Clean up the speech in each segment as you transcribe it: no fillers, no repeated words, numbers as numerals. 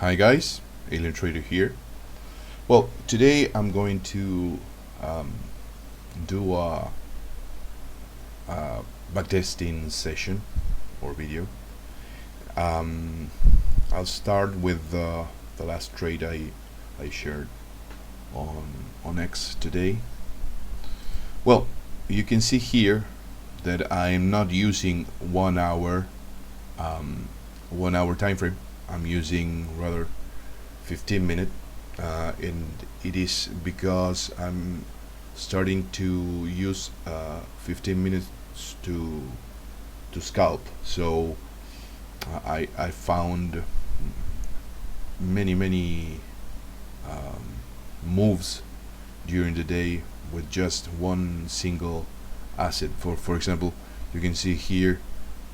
Hi guys, Alien Trader here. Well, today I'm going to do a backtesting session or video. I'll start with the last trade I shared on X today. Well, you can see here that I'm not using 1 hour 1 hour time frame. I'm using rather 15-minute, and it is because I'm starting to use 15 minutes to scalp. So I found many moves during the day with just one single asset. For example, you can see here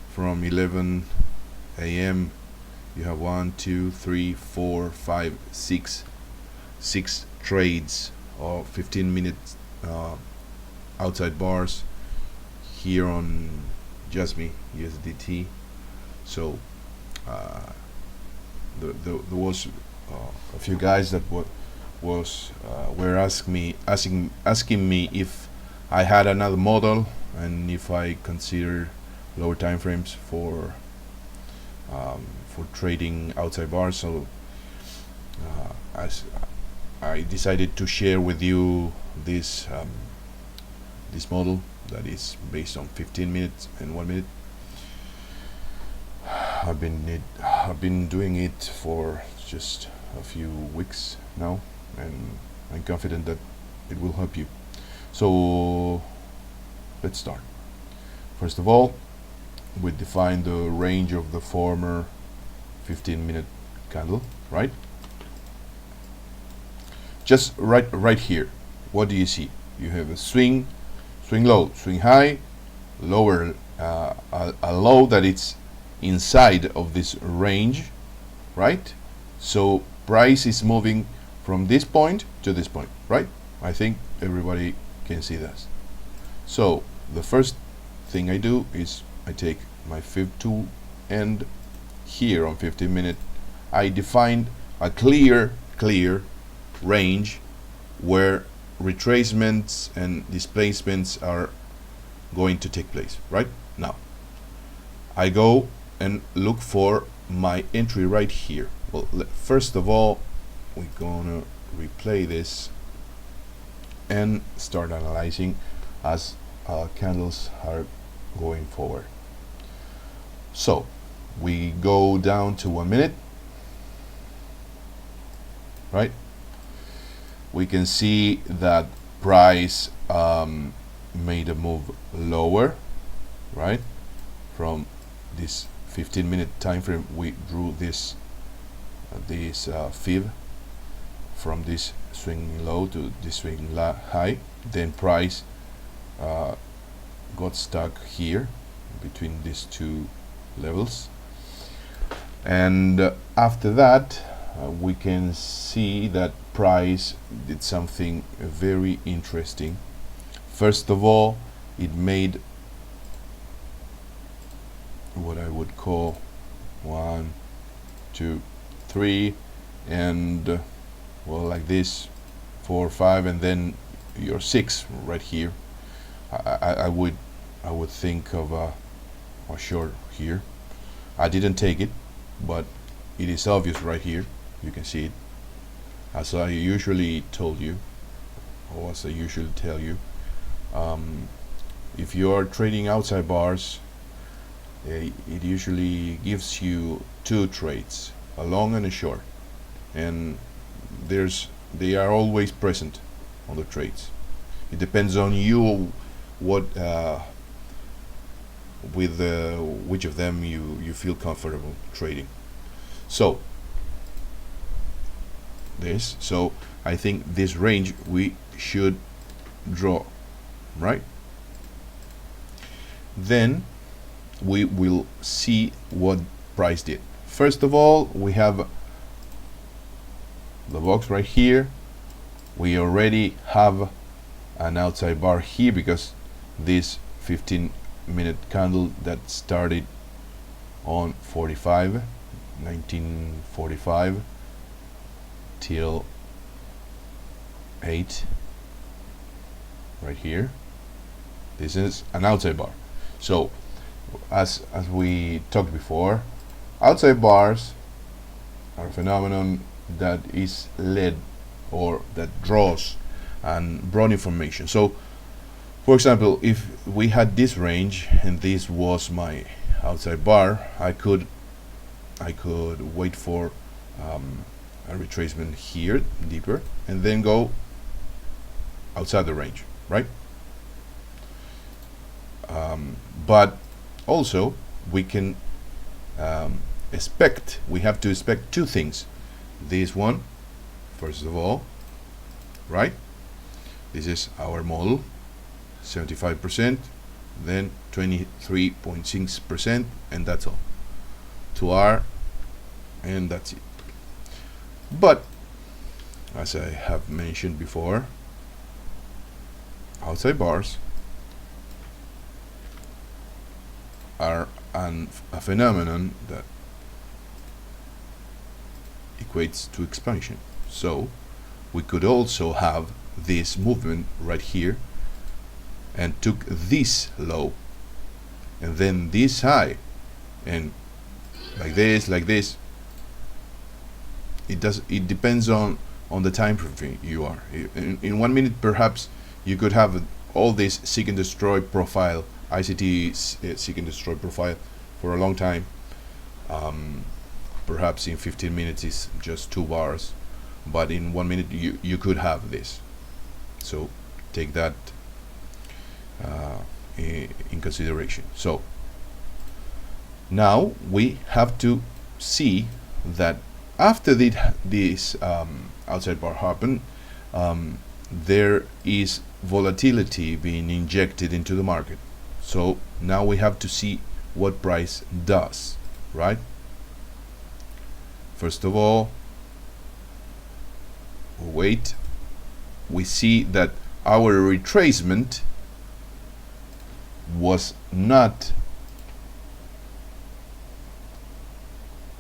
from 11 a.m. you have 1, 2, 3, 4, 5, 6 trades or 15 minutes outside bars here on Jasmy USDT. So there was a few guys that were asking me if I had another model and if I consider lower time frames for trading outside bars. So as I decided to share with you this this model that is based on 15 minutes and 1 minute. I've been doing it for just a few weeks now, and I'm confident that it will help you. So let's start. First of all, we define the range of the former 15-minute candle, right? Just right here, what do you see? You have a swing low, swing high, lower, a low that it's inside of this range, right? So price is moving from this point to this point, right? I think everybody can see this. So the first thing I do is I take my fib tool, and here on 15 minute I defined a clear range where retracements and displacements are going to take place. Right now I go and look for my entry right here. Well, first of all, we're gonna replay this and start analyzing as candles are going forward. So we go down to 1 minute, right? We can see that price made a move lower, right? From this 15-minute time frame, we drew this fib from this swing low to this swing high. Then price got stuck here between these two levels, and after that we can see that price did something very interesting. First of all, it made what I would call 1, 2, 3, and well, like this, 4, 5, and then your 6 right here. I would think of a short here. I didn't take it, but it is obvious right here. You can see it, as I usually told you, or as I usually tell you. If you are trading outside bars, it usually gives you 2 trades, a long and a short, and they are always present on the trades. It depends on you what with which of them you feel comfortable trading. So I think this range we should draw, right? Then we will see what price did. First of all, we have the box right here. We already have an outside bar here because this 15-minute candle that started on 1945 till 8 right here. This is an outside bar. So as we talked before, outside bars are a phenomenon that is led or that draws and brought information. So for example, if we had this range and this was my outside bar, I could wait for a retracement here deeper and then go outside the range, right? But also we can we have to expect two things. This one, first of all, right? This is our model, 75%, then 23.6%, and that's all. 2R, and that's it. But as I have mentioned before, outside bars are a phenomenon that equates to expansion. So we could also have this movement right here and took this low and then this high, and like this. It depends on the time frame you are in 1 minute. Perhaps you could have all this seek and destroy profile, ICT seek and destroy profile for a long time. Perhaps in 15 minutes is just 2 bars, but in 1 minute you could have this. So take that in consideration. So now we have to see that after this outside bar happened, there is volatility being injected into the market. So now we have to see what price does, right? First of all, wait, we see that our retracement was not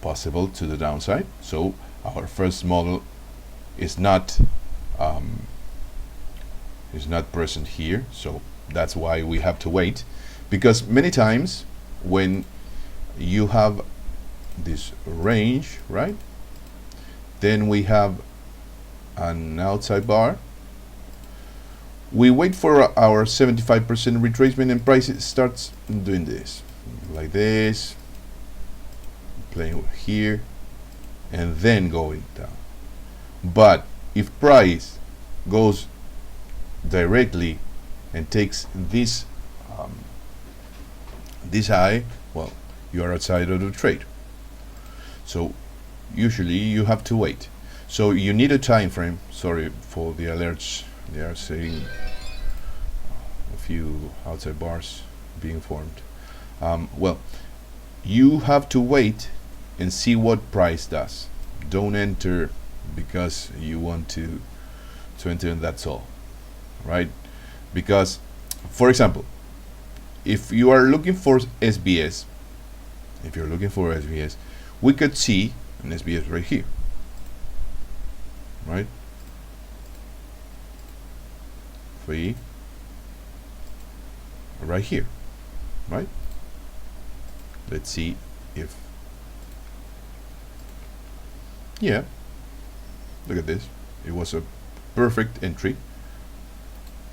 possible to the downside, so our first model is not present here. So that's why we have to wait, because many times when you have this range, right, then we have an outside bar, we wait for our 75% retracement, and price starts doing this, like this, playing here and then going down. But if price goes directly and takes this this high, well, you are outside of the trade. So usually you have to wait. So you need a time frame. Sorry for the alerts, they are saying a few outside bars being formed. Well, you have to wait and see what price does. Don't enter because you want to enter, and that's all, right? Because, for example, if you are looking for SBS, we could see an SBS right here, right? 3 right here, right? Let's see if, yeah, look at this, it was a perfect entry,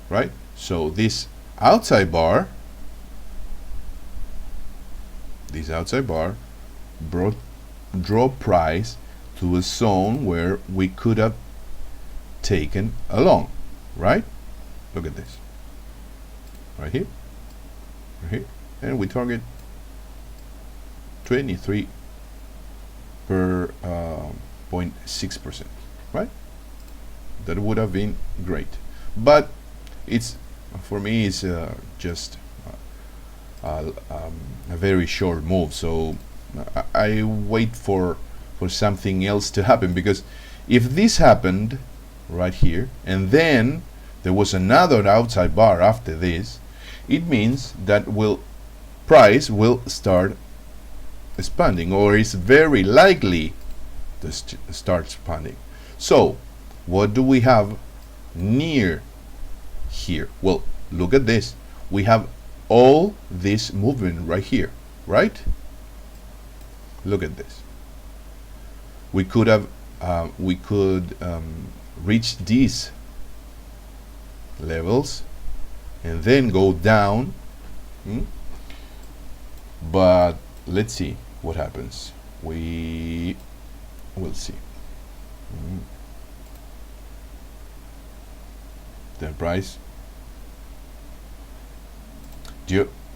right? So this outside bar draw price to a zone where we could have taken a long, right? Look at this, right here, and we target 23 per 0.6%, right? That would have been great, but it's, for me, it's just a very short move. So I wait for something else to happen, because if this happened right here and then there was another outside bar after this, it means that price will start expanding, or is very likely to start expanding. So what do we have near here? Well, look at this. We have all this movement right here, right? Look at this. We could have reach these levels and then go down, but let's see what happens. We will see. The price.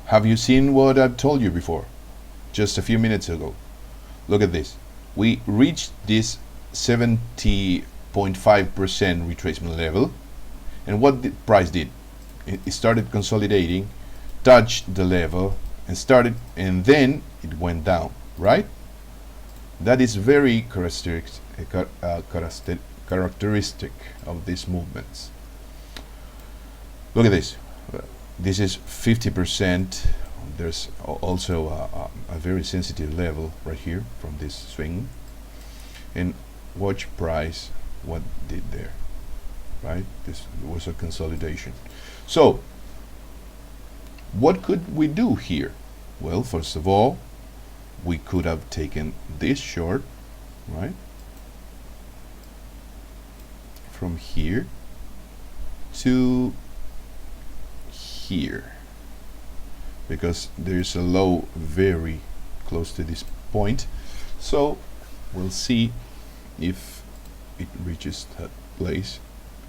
Have you seen what I've told you before? Just a few minutes ago. Look at this. We reached this 70.5% retracement level, and what the price did? It started consolidating, touched the level, and then it went down, right? That is very characteristic of these movements. Look at this. This is 50%. There's also a very sensitive level right here from this swing. And watch price, what did there, right? This was a consolidation. So what could we do here? Well, first of all, we could have taken this short, right, from here to here, because there's a low very close to this point. So we'll see if it reaches that place.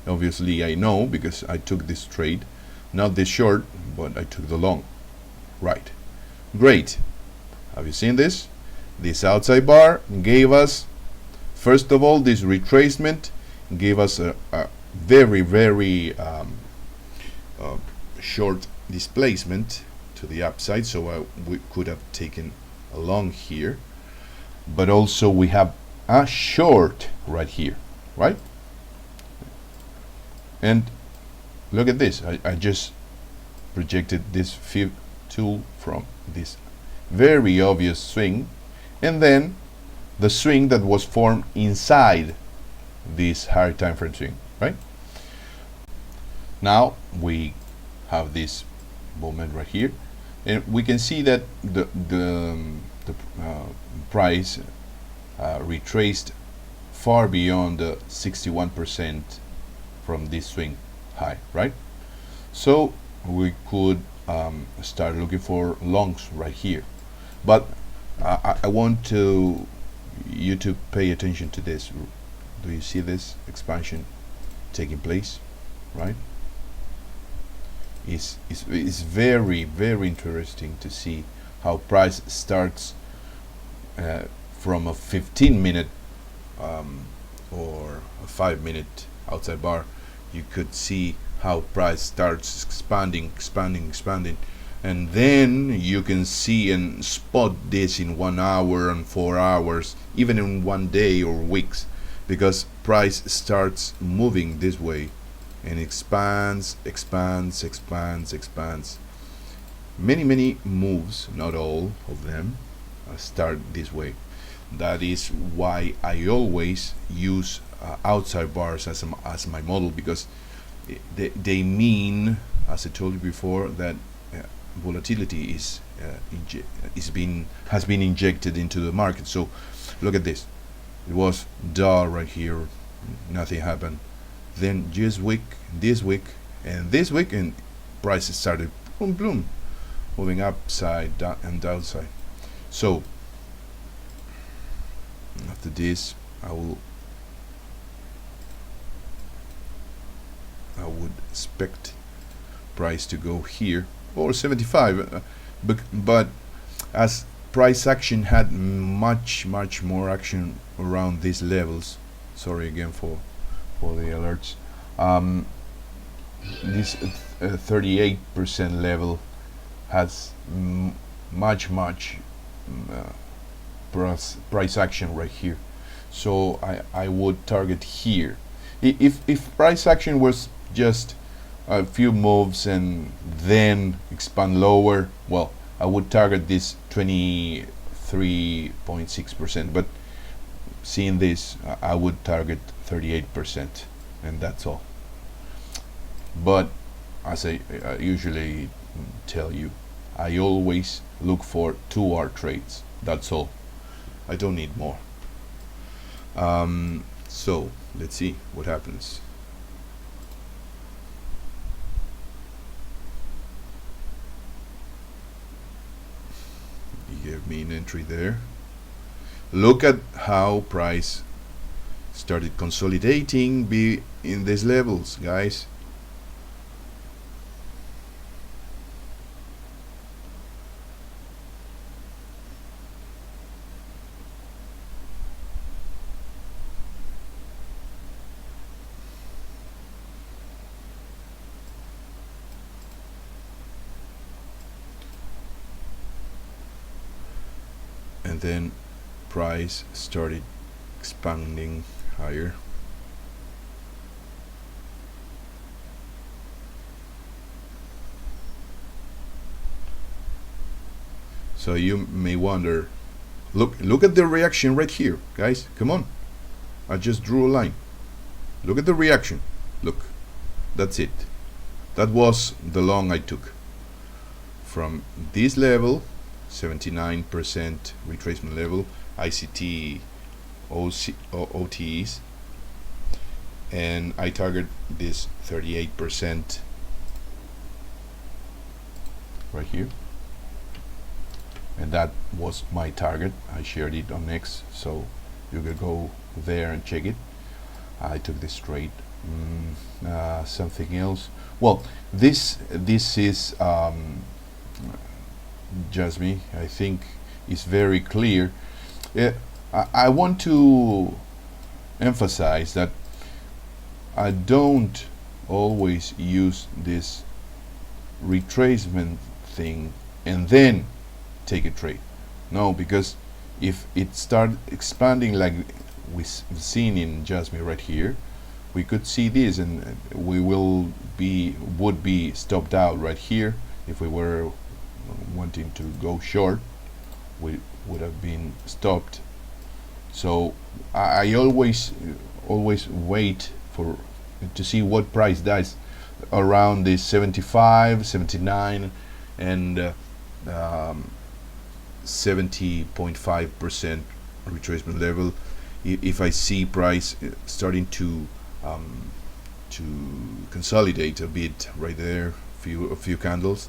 Obviously I know, because I took this trade, not this short, but I took the long. Right, great. Have you seen this? This outside bar gave us, first of all, this retracement gave us a very short displacement to the upside, so we could have taken a long here, but also we have a short right here, right? And look at this. I just projected this fib tool from this very obvious swing, and then the swing that was formed inside this higher time frame swing, right? Now we have this moment right here, and we can see that the price retraced far beyond the 61% from this swing high, right? So we could start looking for longs right here, but I want you to pay attention to this. Do you see this expansion taking place, right? It's very interesting to see how price starts from a 15-minute or a 5-minute outside bar. You could see how price starts expanding, and then you can see and spot this in 1 hour and 4 hours, even in 1 day or weeks, because price starts moving this way and expands. Many moves, not all of them, start this way. That is why I always use outside bars as my model, because they mean, as I told you before, that volatility has been injected into the market. So look at this. It was dull right here, nothing happened. Then this week, and prices started boom, moving upside down and downside. So after this, I would expect price to go here or 75, but as price action had much more action around these levels. Sorry again for the alerts. This 38% level has much price action right here, so I would target here. If price action was just a few moves and then expand lower, well, I would target this 23.6%, but seeing this, I would target 38%, and that's all. But as I usually tell you, I always look for 2-hour trades. That's all. I don't need more. So let's see what happens. You gave me an entry there. Look at how price started consolidating be in these levels, guys. And then price started expanding higher. So you may wonder, look at the reaction right here, guys. Come on, I just drew a line. Look at the reaction. Look, that's it. That was the long I took from this level, 79% retracement level, ICT OTEs, and I target this 38% right here, and that was my target. I shared it on X, so you can go there and check it. I took this trade. Something else. Well, this is just me. I think it's very clear. I want to emphasize that I don't always use this retracement thing and then take a trade. No, because if it starts expanding like we've seen in Jasmine right here, we could see this and we would be stopped out right here. If we were wanting to go short, we would have been stopped. So I always wait for to see what price does around this 75, 79 and 70.5% retracement level. If I see price starting to consolidate a bit right there, a few candles,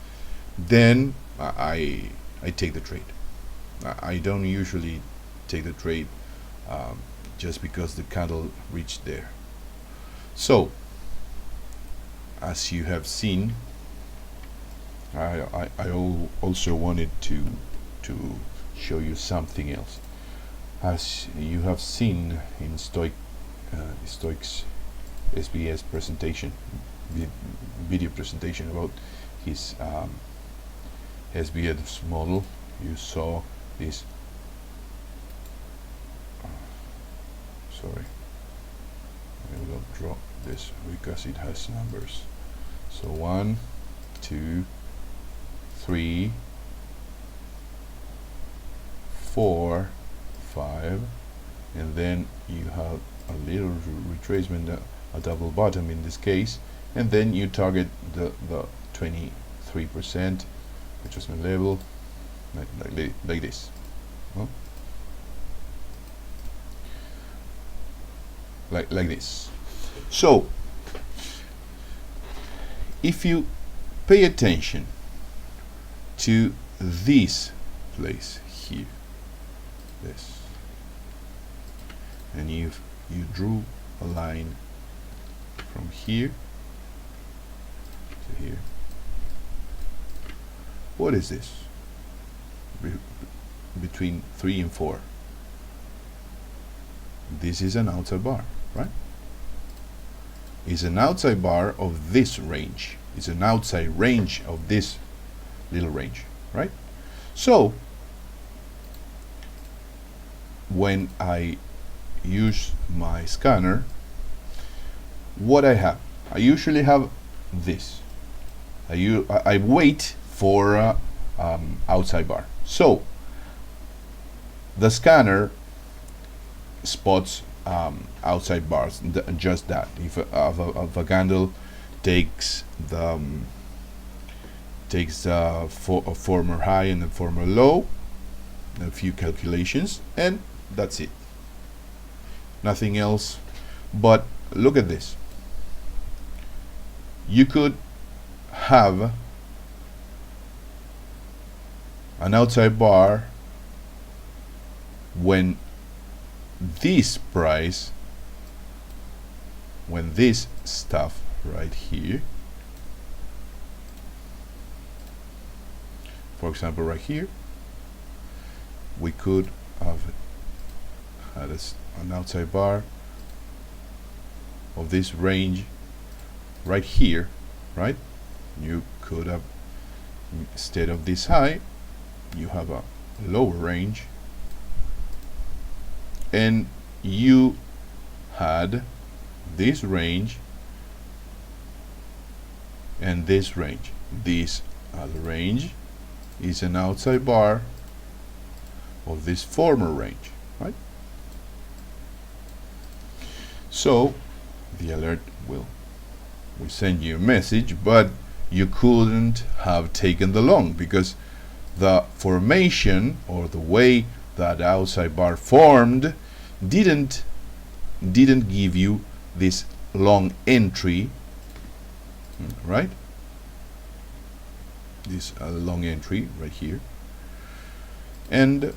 then I take the trade. I don't usually take the trade just because the candle reached there. So as you have seen, I also wanted to show you something else. As you have seen in Stoics SBS presentation, video presentation about his SBS model, you saw this. Sorry, I will draw this because it has numbers. So 1, 2, 3, 4, 5, and then you have a little retracement, a double bottom in this case, and then you target the 23% retracement level like this. Huh? Like this. So if you pay attention to this place here, this, and you drew a line from here to here, what is this? Between 3 and 4. This is an outside bar, right? It's an outside bar of this range. It's an outside range of this little range, right? So when I use my scanner, what I have, I usually have this. I wait for outside bar. So the scanner spots outside bars, just that. If a candle takes the a former high and a former low, a few calculations, and that's it. Nothing else. But look at this. You could have an outside bar when this price, when this stuff right here, for example right here, we could have had an outside bar of this range right here, right? You could have, instead of this high, you have a lower range, and you had this range and this range. This other range is an outside bar of this former range, right? So the alert will send you a message, but you couldn't have taken the long because the formation, or the way that outside bar formed, didn't give you this long entry, right? This long entry right here, and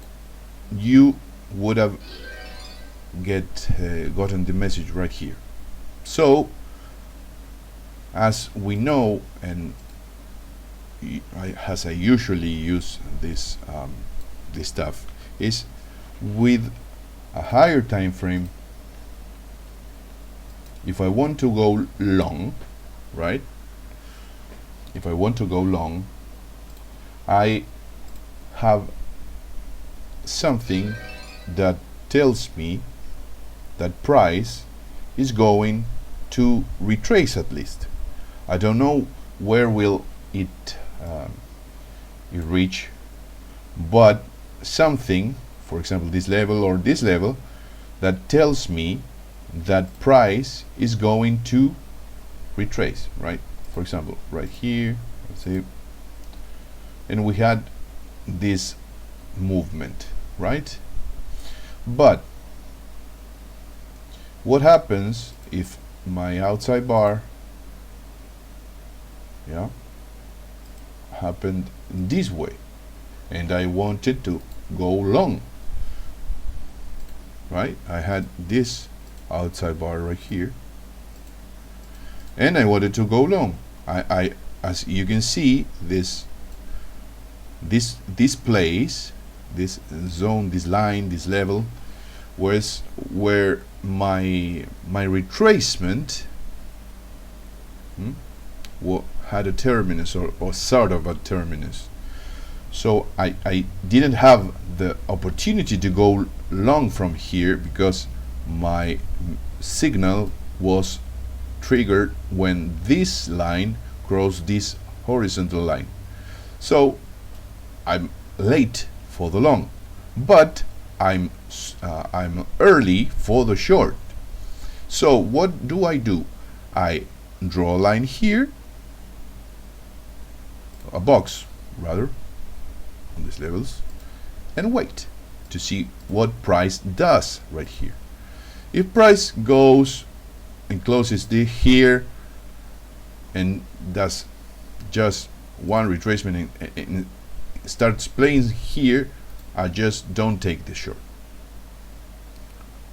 you would have gotten the message right here. So as we know, and as I usually use this this stuff, is with a higher time frame. If I want to go long, right? If I want to go long, I have something that tells me that price is going to retrace at least. I don't know where will it reach, but something, for example this level or this level, that tells me that price is going to retrace, right? For example right here, let's see, and we had this movement, right? But what happens if my outside bar, yeah, happened this way and I wanted to go long, right? I had this outside bar right here and I wanted to go long. I as you can see, this place, this zone, this line, this level was where my retracement had a terminus, or sort of a terminus. So I didn't have the opportunity to go long from here because my signal was triggered when this line crossed this horizontal line. So I'm late for the long, but I'm early for the short. So what do? I draw a line here, a box rather, on these levels, and wait to see what price does right here. If price goes and closes here and does just one retracement and starts playing here, I just don't take the short.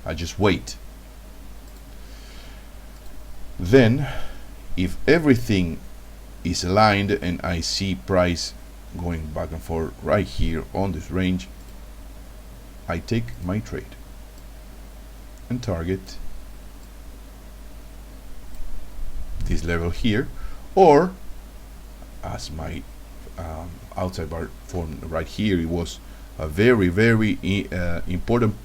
I just wait. Then if everything is aligned and I see price going back and forth right here on this range, I take my trade and target this level here, or as my outside bar formed right here, it was a very important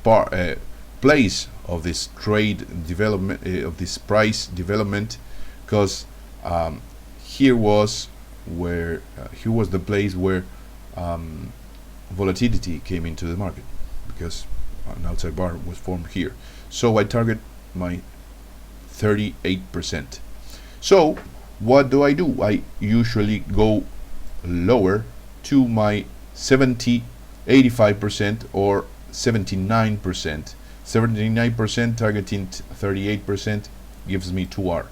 place of this trade development, of this price development, because here was the place where volatility came into the market, because an outside bar was formed here. So I target my 38%. So what do? I usually go lower to my 70, 85% or 79%. 79% targeting 38% gives me 2R.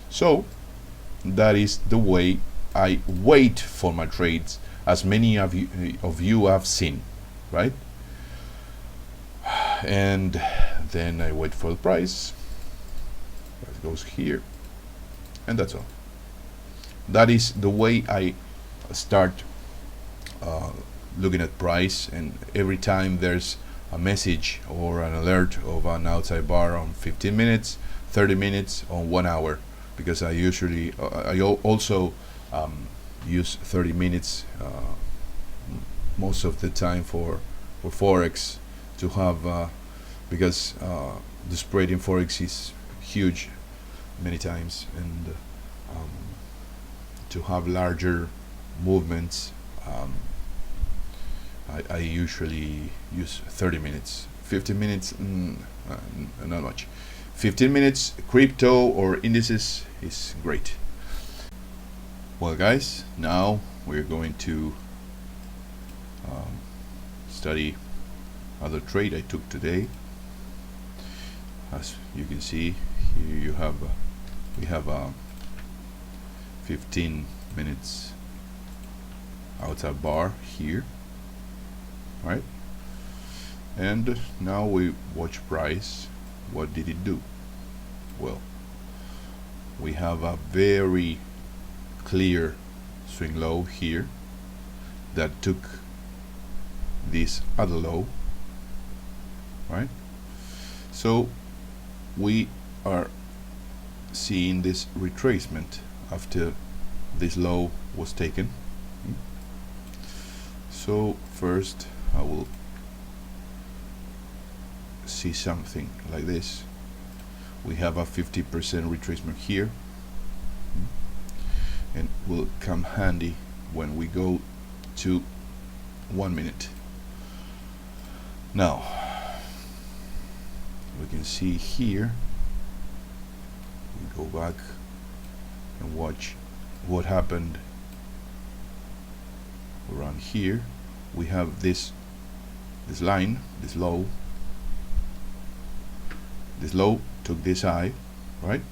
So that is the way I wait for my trades, as many of you have seen, right? And then I wait for the price. It goes here, and that's all. That is the way I start looking at price, and every time there's a message or an alert of an outside bar on 15 minutes, 30 minutes, on 1 hour, because I usually I also use 30 minutes most of the time for Forex to have because the spread in Forex is huge many times, and to have larger movements I usually use 30 minutes. 15 minutes not much. 15 minutes crypto or indices is great. Well guys, now we're going to study other trade I took today. As you can see here, you have we have 15 minutes outside bar here, right? And now we watch price. What did it do? Well, we have a very clear swing low here that took this other low, right? So we are seeing this retracement after this low was taken. So first I will see something like this. We have a 50% retracement here, and will come handy when we go to 1 minute. Now we can see here, we go back and watch what happened around here. We have this line, this low took this high, right?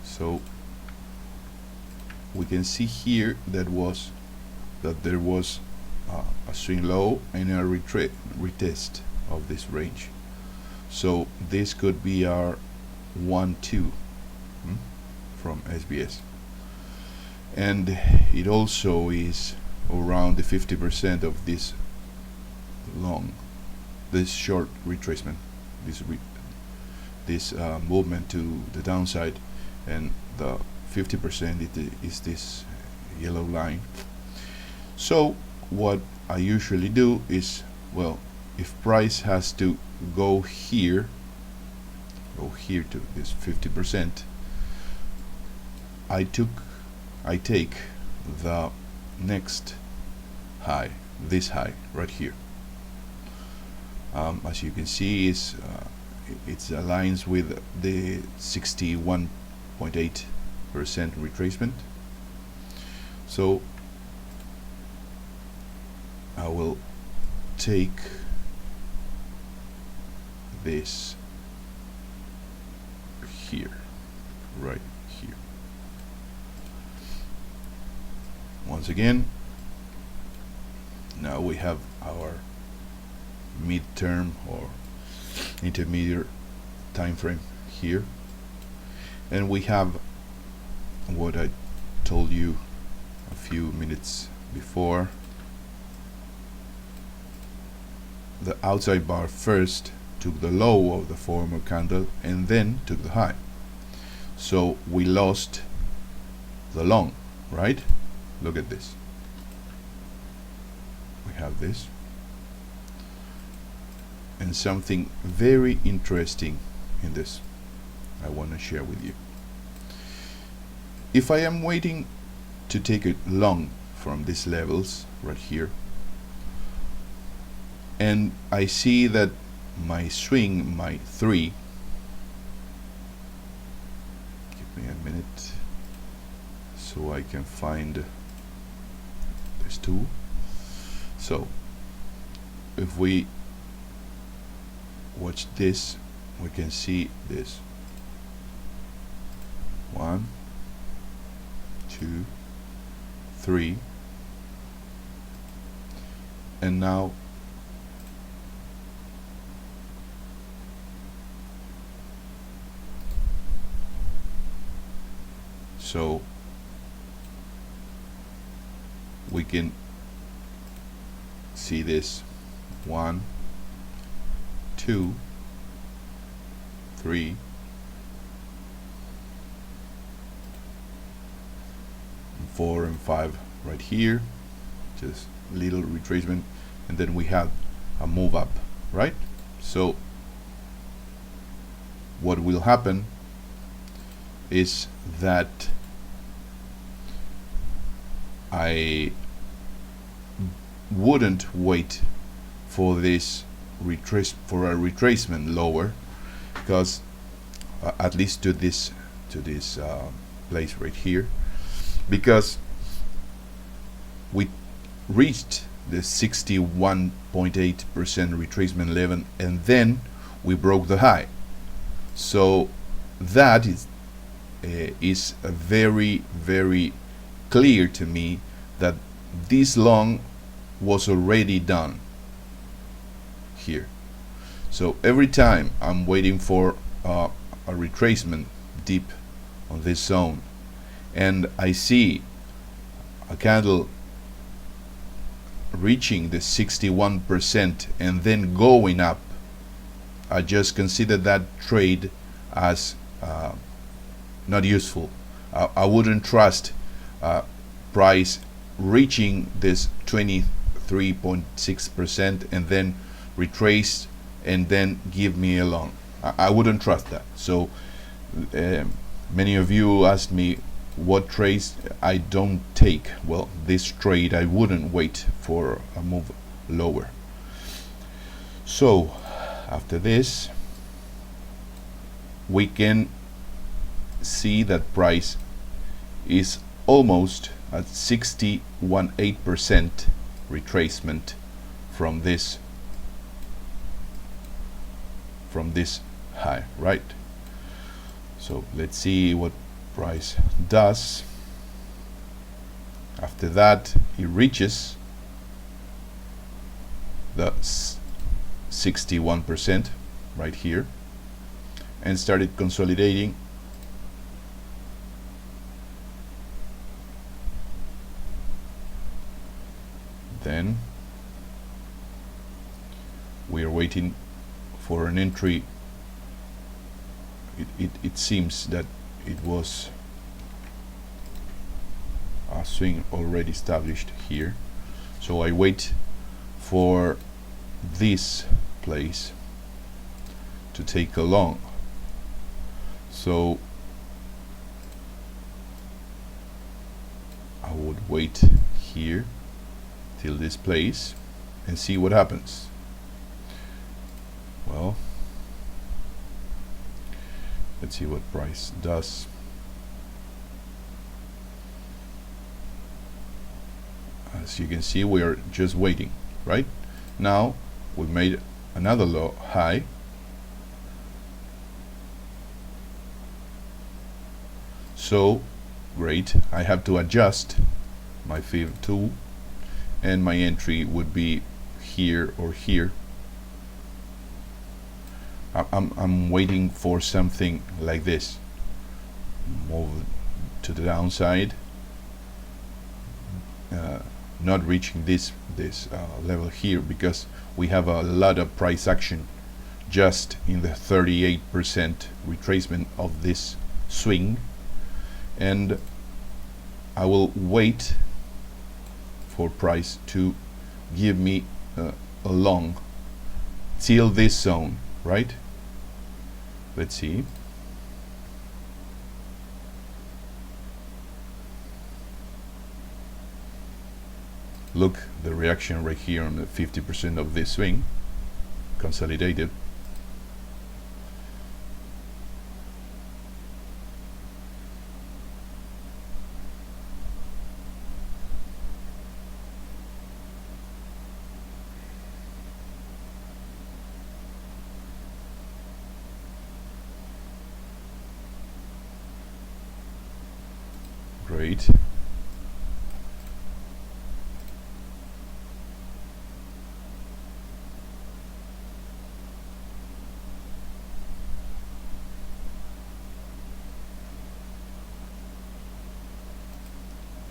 So we can see here that there was a swing low and a retest of this range. So this could be our 1-2 from SBS, and it also is around the 50% of this short retracement, this movement to the downside, and the 50% is this yellow line. So what I usually do is, well, if price has to go here to this 50%, I take the next high, this high right here. As you can see, it aligns with the 61.8% retracement. So I will take this here, right here. Once again, now we have our midterm or intermediate time frame here, and we have what I told you a few minutes before. The outside bar first took the low of the former candle and then took the high, so we lost the long, right? Look at this. We have this, and something very interesting in this I want to share with you. If I am waiting to take it long from these levels right here, and I see that my swing, my 3. Give me a minute so I can find this 2. So if we watch this, we can see this 1, 2, 3, and now so we can see this 1, 2, 3, and 4 and 5 right here, just little retracement, and then we have a move up, right? So what will happen is that I wouldn't wait for this for a retracement lower, because at least to this place right here, because we reached the 61.8% retracement level and then we broke the high. So that is very, very clear to me that this long was already done here. So every time I'm waiting for a retracement deep on this zone and I see a candle reaching the 61% and then going up, I just consider that trade as not useful. I wouldn't trust price reaching this 23.6% and then retrace and then give me a long. I wouldn't trust that. So many of you asked me what trades I don't take. Well, this trade I wouldn't wait for a move lower. So after this, we can see that price is almost at 61.8% retracement from this high, right? So let's see what price does. After that, it reaches the 61% right here and started consolidating. Then we are waiting for an entry. It seems that it was a swing already established here, so I wait for this place to take a long. So I would wait here till this place and see what happens. Well, let's see what price does. As you can see, we are just waiting, right? Now we made another low high. So great, I have to adjust my fib tool and my entry would be here or here. I'm waiting for something like this, move to the downside, not reaching this level here, because we have a lot of price action just in the 38% retracement of this swing, and I will wait for price to give me a long till this zone, right? Let's see. Look, the reaction right here on the 50% of this swing, consolidated, trade.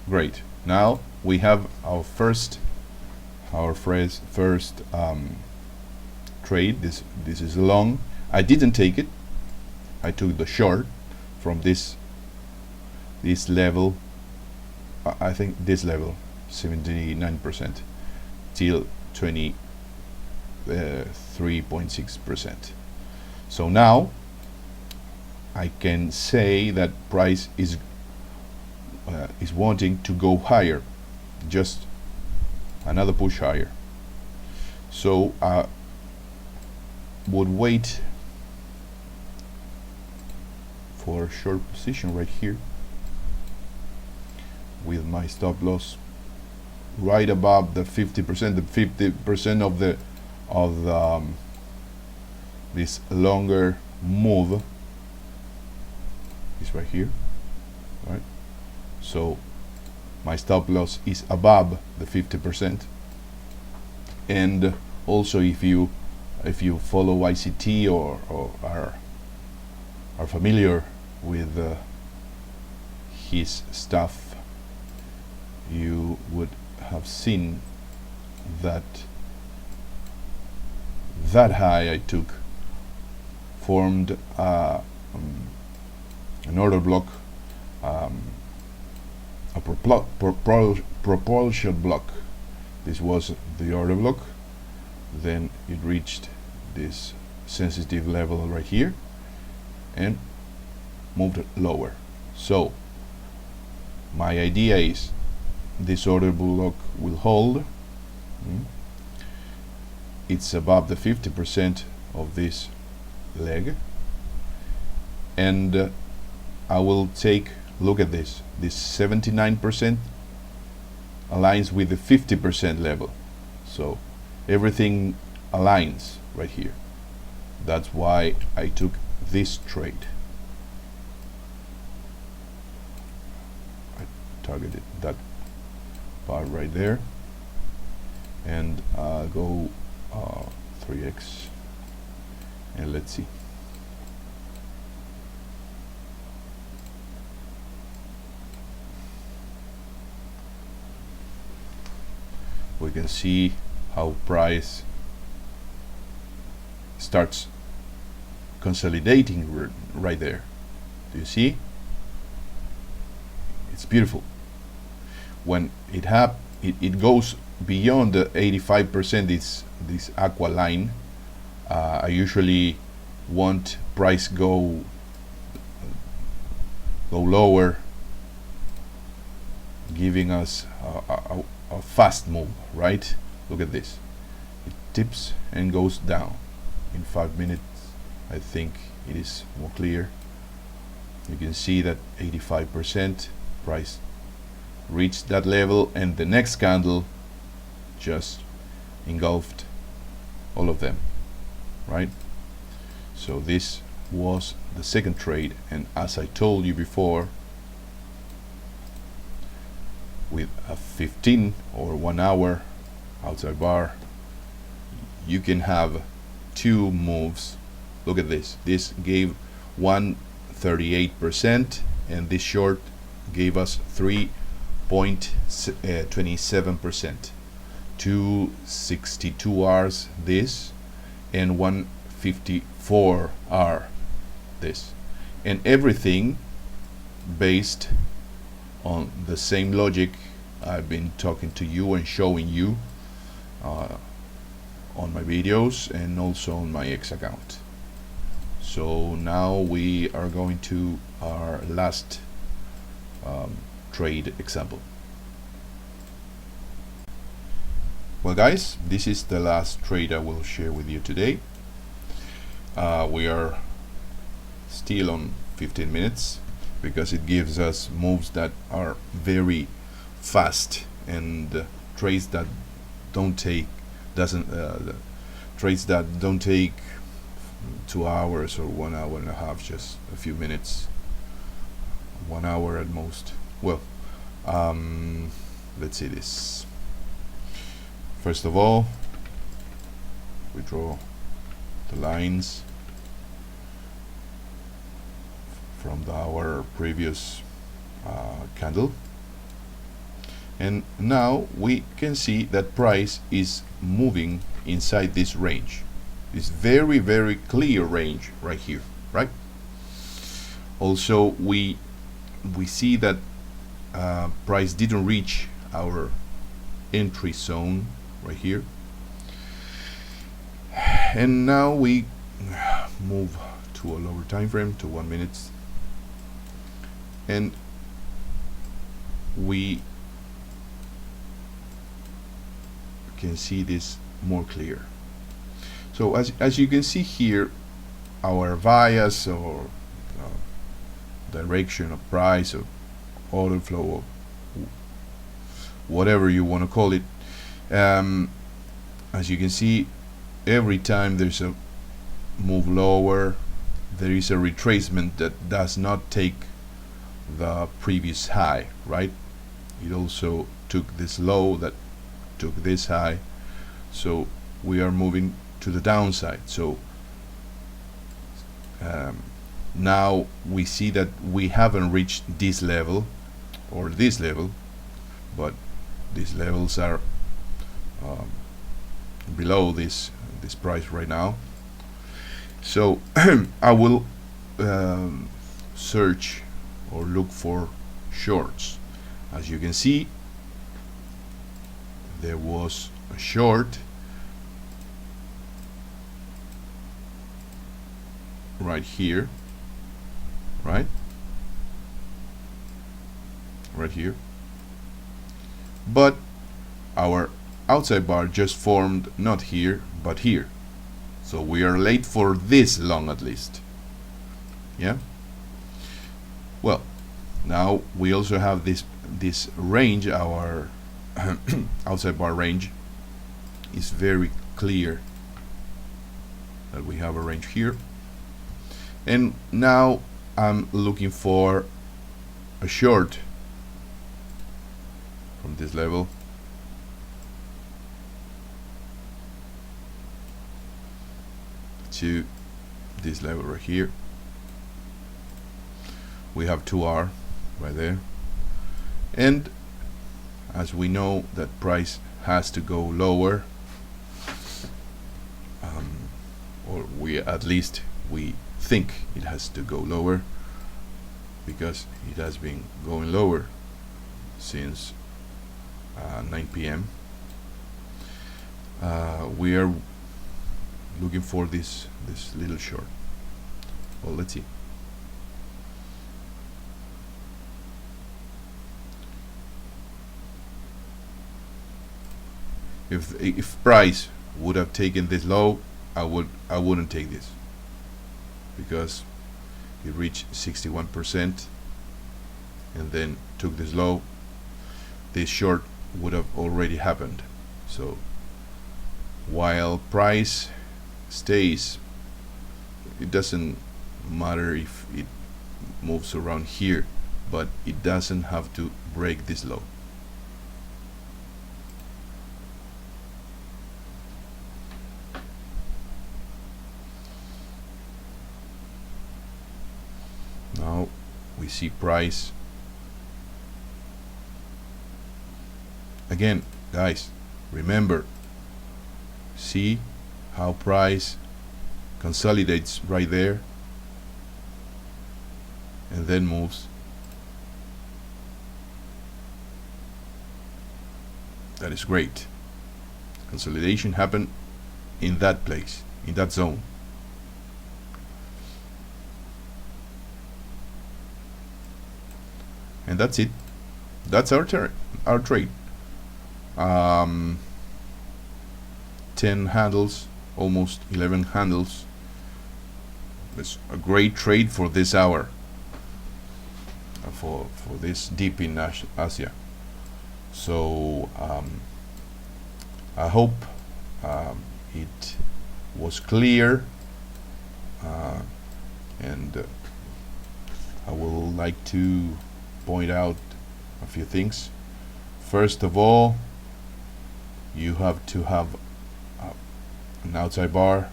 Great. Now we have our first trade. This is long. I didn't take it. I took the short from this level. I think this level, 79%, till 23.6%. So now I can say that price is wanting to go higher, just another push higher. So I would wait for a short position right here with my stop loss right above the 50%. The 50% of this longer move is right here, right? So my stop loss is above the 50%. And also, if you follow ICT or are familiar with his stuff, you would have seen that high I took formed an order block, a propulsion block. This was the order block. Then it reached this sensitive level right here and moved lower. So my idea is this order block will hold. It's above the 50% of this leg, and I will take, look at this 79% aligns with the 50% level, so everything aligns right here. That's why I took this trade. I targeted that part right there, and go 3x, and let's see. We can see how price starts consolidating right there. Do you see? It's beautiful. When it goes beyond the 85%, this aqua line, I usually want price go lower, giving us a fast move, right? Look at this. It tips and goes down. In 5 minutes, I think it is more clear. You can see that 85% price reached that level, and the next candle just engulfed all of them, right? So this was the second trade, and as I told you before, with a 15 or 1 hour outside bar, you can have two moves. Look at this. This gave 138%, and this short gave us 3.27%. 262 R's this, and 154 R this, and everything based on the same logic I've been talking to you and showing you on my videos and also on my X account. So now we are going to our last trade example. Well guys, this is the last trade I will share with you today. We are still on 15 minutes because it gives us moves that are very fast, and trades that don't take trades that don't take 2 hours or 1 hour and a half, just a few minutes, 1 hour at most. Well, let's see this. First of all, we draw the lines from our previous candle, and now we can see that price is moving inside this range, this very, very clear range right here, right? Also, we see that price didn't reach our entry zone right here, and now we move to a lower time frame, to 1 minute, and we can see this more clear. So as you can see here, our bias or direction of price or order flow or whatever you want to call it, as you can see, every time there's a move lower, there is a retracement that does not take the previous high, right? It also took this low that took this high, so we are moving to the downside. So now we see that we haven't reached this level or this level, but these levels are below this price right now. So I will search or look for shorts. As you can see, there was a short right here, right here, but our outside bar just formed not here but here, so we are late for this long at least. Yeah, well, now we also have this range. Our outside bar range is very clear that we have a range here, and now I'm looking for a short from this level to this level right here. We have 2R right there, and as we know that price has to go lower, or at least we think it has to go lower, because it has been going lower since 9 p.m. We are looking for this little short. Well, let's see. If price would have taken this low, I wouldn't take this, because it reached 61% and then took this low. This short would have already happened. So while price stays, it doesn't matter if it moves around here, but it doesn't have to break this low. Now we see price again. Guys, remember, see how price consolidates right there and then moves. That is great. Consolidation happened in that place, in that zone. And that's it. That's our trade. 10 handles, almost 11 handles. It's a great trade for this hour, for this deep in Asia. So I hope it was clear, and I would like to point out a few things. First of all, you have to have an outside bar.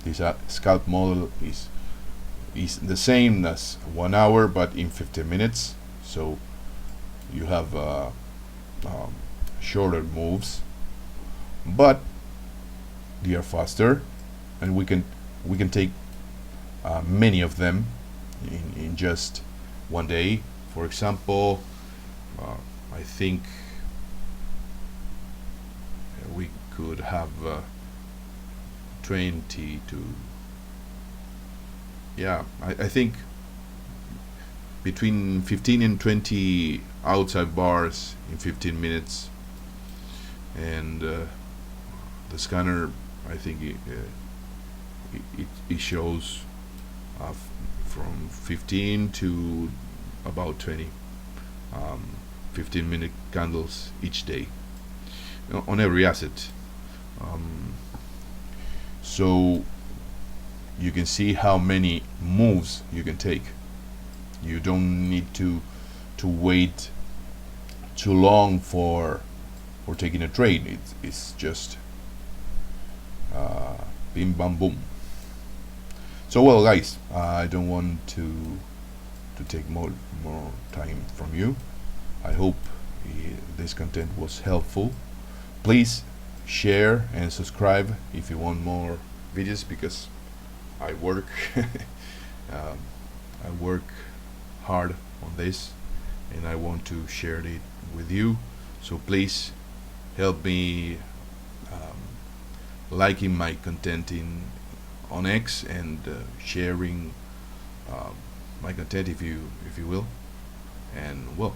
This scalp model is the same as 1 hour, but in 15 minutes. So you have shorter moves, but they are faster, and we can take many of them in just 1 day. For example, I think we could have 20 to, yeah, I think between 15 and 20 outside bars in 15 minutes. And the scanner, I think it shows from 15 to about 20 15-minute candles each day on every asset. So you can see how many moves you can take. You don't need to wait too long for taking a trade. It's just bim bam boom. So well, guys, I don't want to take more time from you. I hope this content was helpful. Please share and subscribe if you want more videos, because I work I work hard on this, and I want to share it with you. So please help me liking my content on X, and sharing my content if you will. And well,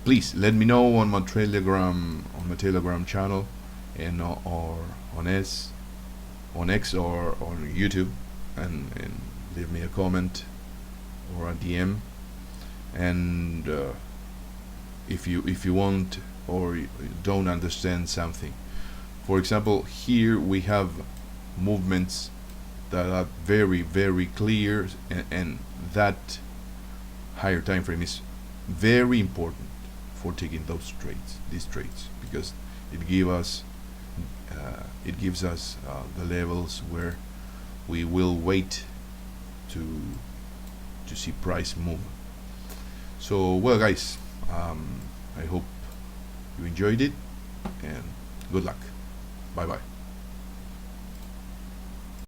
please let me know on my Telegram channel, and or on X or on YouTube, and leave me a comment or a DM. And if you want or you don't understand something, for example, here we have movements that are very, very clear, and that higher time frame is very important for taking these trades, because it gives us the levels where we will wait to see price move. So well, guys, I hope you enjoyed it, and good luck. Bye bye.